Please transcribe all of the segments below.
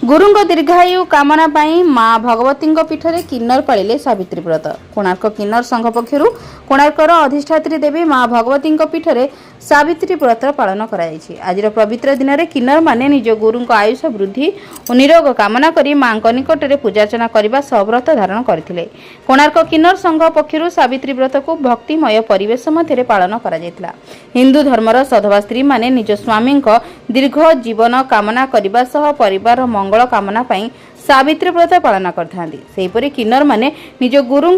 गुरुंग दीर्घायु कामना पाई माँ भगवती पीठरे किन्नर पालिले सावित्री व्रत। कोणार्क किन्नर संघ पक्षर कोणार्कर अधिष्ठात्री देवी माँ भगवती पीठरे सावित्री व्रत पालन कराई। आज पवित्र दिन में किन्नर माने निज गुरु आयुष वृद्धि और निरोग कामना करी माँ निकट में पूजार्चना करने सह व्रत धारण करथिले। कोणार्क किन्नर संघ पक्षर सावित्री व्रत को भक्तिमय परिवेश मध्य पालन करा जायतिला। हिंदू धर्मर सधवा स्त्री माने निज स्वामी दीर्घ जीवन कामना करने सह परिवार मंगल कामना पाई सावित्री व्रत पालन करथांती। किन्नर माने निज गुरु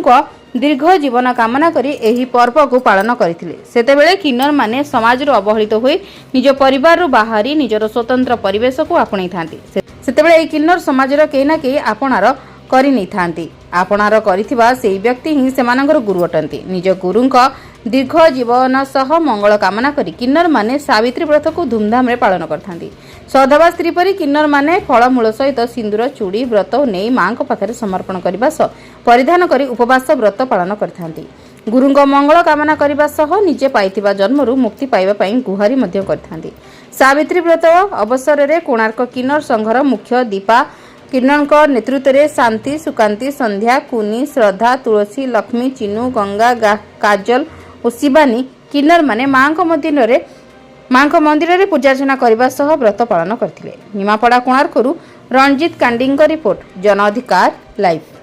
दीर्घ जीवन कामना करी एही पर्व को पालन करथिले। सेतेबेले किन्नर माने समाज रो अवहेलित होई निज परिवार रो बाहरी निजर स्वतंत्र परिवेश को आपणै थांती। सेतेबेले एही किन्नर समाज रो केही ना केही आपणार करि नै थांती। आपणार करिथिबा सेही व्यक्ति ही सेमानंगर गुरु अटंती। निज गुरुंक दीर्घ जीवन सह मंगल कामना करी किन्नर माने सावित्री व्रत को धूमधाम रे पालन करथांती। सधवा स्त्री परी किन्नर माने फलमूल सहित सिंदूर चूड़ी व्रत नहीं मां पाखे समर्पण करने सह परिधान करी उपवास व्रत पालन करथांती। गुरुंग मंगल कामना करने सह निजे पाइथिबा जन्मरु मुक्ति पाइबा पई गुहारी मध्य करथांती। सावित्री व्रत अवसर रे कोणार्क किन्नर संघर मुख्य दीपा किन्नर नेतृत्व में शांति सुकांति संध्या कुनी श्रद्धा तुलसी लक्ष्मी चिन्नू गंगा काजल और शिवानी किन्नर माने मां मंदिर में पूजार्चना करने सह व्रत पालन करथिले। निमापड़ा कोणार्करू रणजित कांडी रिपोर्ट जन अधिकार लाइव।